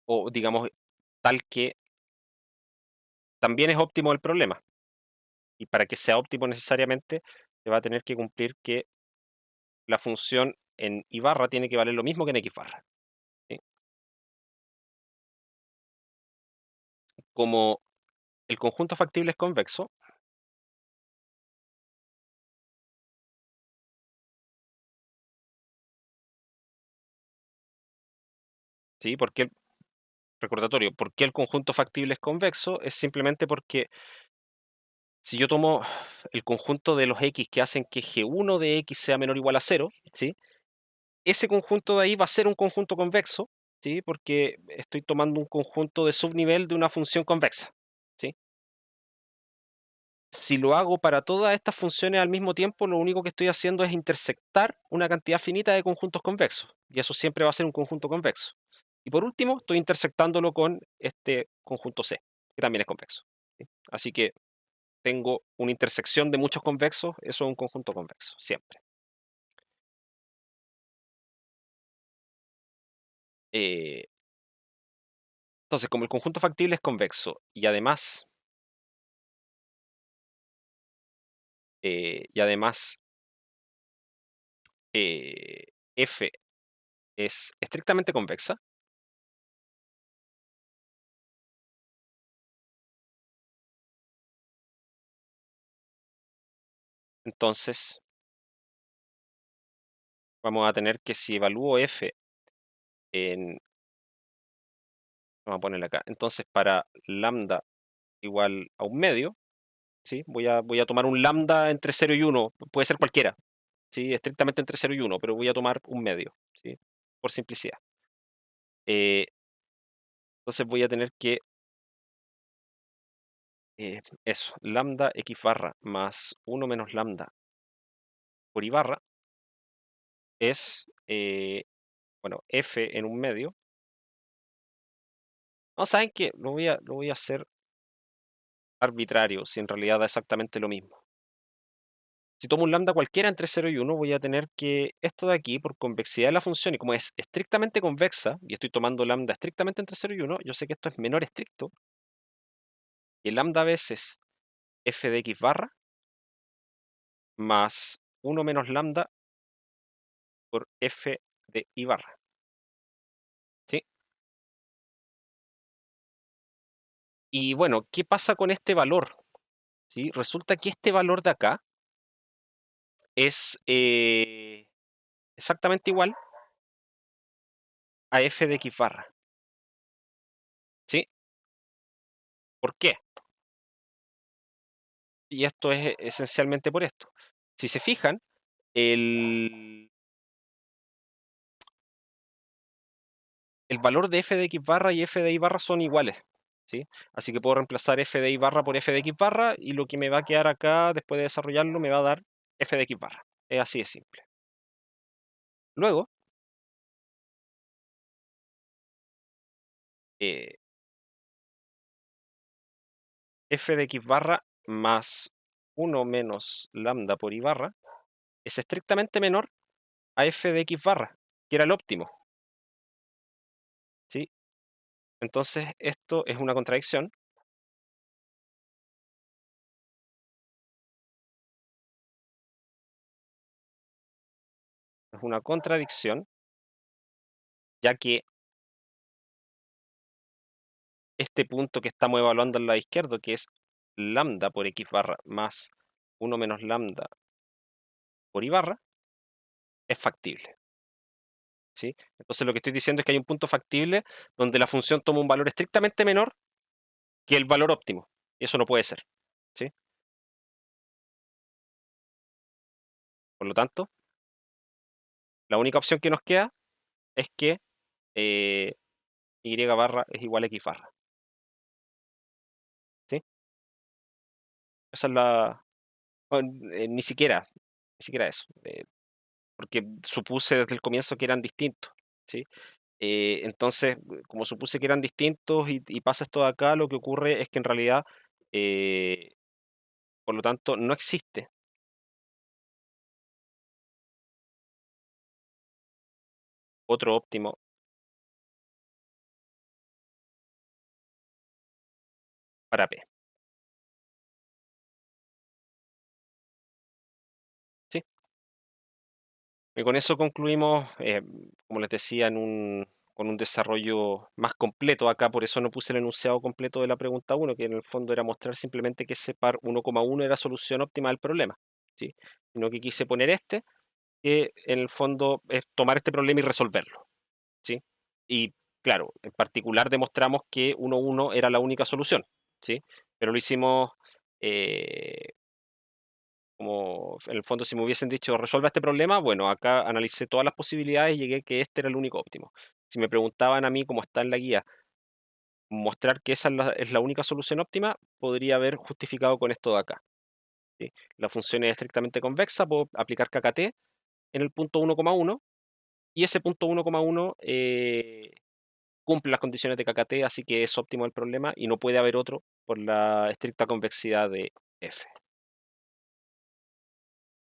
S1: o digamos, tal que también es óptimo el problema. Y para que sea óptimo necesariamente, se va a tener que cumplir que la función en i barra tiene que valer lo mismo que en x barra, ¿sí? Como el conjunto factible es convexo, ¿sí? Recordatorio, ¿por qué el conjunto factible es convexo? Es simplemente porque si yo tomo el conjunto de los x que hacen que g1 de x sea menor o igual a 0, ¿sí? Ese conjunto de ahí va a ser un conjunto convexo, ¿sí? Porque estoy tomando un conjunto de subnivel de una función convexa, ¿sí? Si lo hago para todas estas funciones al mismo tiempo, lo único que estoy haciendo es intersectar una cantidad finita de conjuntos convexos, y eso siempre va a ser un conjunto convexo. Y por último, estoy intersectándolo con este conjunto C, que también es convexo, ¿sí? Así que tengo una intersección de muchos convexos, eso es un conjunto convexo, siempre. Eh, entonces, como el conjunto factible es convexo y además eh, F es estrictamente convexa, entonces vamos a tener que si evalúo F en, vamos a ponerle acá, entonces para lambda igual a un medio, ¿sí? Voy a tomar un lambda entre 0 y 1, puede ser cualquiera, ¿sí? Estrictamente entre 0 y 1, pero voy a tomar un medio, ¿sí? Por simplicidad. Eh, entonces voy a tener que, eso, lambda x barra más 1 menos lambda por i barra es, bueno, f en un medio. No, ¿saben qué? Lo voy a hacer arbitrario, si en realidad da exactamente lo mismo. Si tomo un lambda cualquiera entre 0 y 1, voy a tener que esto de aquí, por convexidad de la función, y como es estrictamente convexa, y estoy tomando lambda estrictamente entre 0 y 1, yo sé que esto es menor estricto, y el lambda veces f de x barra más 1 menos lambda por f de i barra, ¿sí? Y bueno, ¿qué pasa con este valor? ¿Sí? Resulta que este valor de acá es exactamente igual a f de x barra, ¿sí? ¿Por qué? Y esto es esencialmente por esto. Si se fijan, el, el valor de f de x barra y f de y barra son iguales, ¿sí? Así que puedo reemplazar f de y barra por f de x barra y lo que me va a quedar acá después de desarrollarlo me va a dar f de x barra. Es así de simple. Luego, eh, f de x barra más 1 menos lambda por i barra es estrictamente menor a f de x barra, que era el óptimo, ¿sí? Entonces, esto es una contradicción. Es una contradicción, ya que este punto que estamos evaluando al lado izquierdo, que es lambda por x barra más 1 menos lambda por i barra, es factible, ¿sí? Entonces lo que estoy diciendo es que hay un punto factible donde la función toma un valor estrictamente menor que el valor óptimo. Y eso no puede ser, ¿sí? Por lo tanto, la única opción que nos queda es que eh, y barra es igual a x barra, ¿sí? Esa es la... ni siquiera eso, porque supuse desde el comienzo que eran distintos, ¿sí? Entonces, como supuse que eran distintos y pasa esto de acá, lo que ocurre es que en realidad, eh, por lo tanto, no existe otro óptimo para P, ¿sí? Y con eso concluimos, como les decía, con un desarrollo más completo acá, por eso no puse el enunciado completo de la pregunta uno, que en el fondo era mostrar simplemente que ese par 1,1 era solución óptima del problema, ¿sí? Sino que quise poner este, que en el fondo es tomar este problema y resolverlo, ¿sí? Y claro, en particular demostramos que 1,1 era la única solución, ¿sí? Pero lo hicimos eh, como en el fondo si me hubiesen dicho resuelva este problema, bueno, acá analicé todas las posibilidades y llegué a que este era el único óptimo. Si me preguntaban a mí, como está en la guía, mostrar que esa es la única solución óptima, podría haber justificado con esto de acá, ¿sí? La función es estrictamente convexa, puedo aplicar KKT en el punto 1,1 y ese punto 1,1 cumple las condiciones de KKT, así que es óptimo el problema y no puede haber otro por la estricta convexidad de F.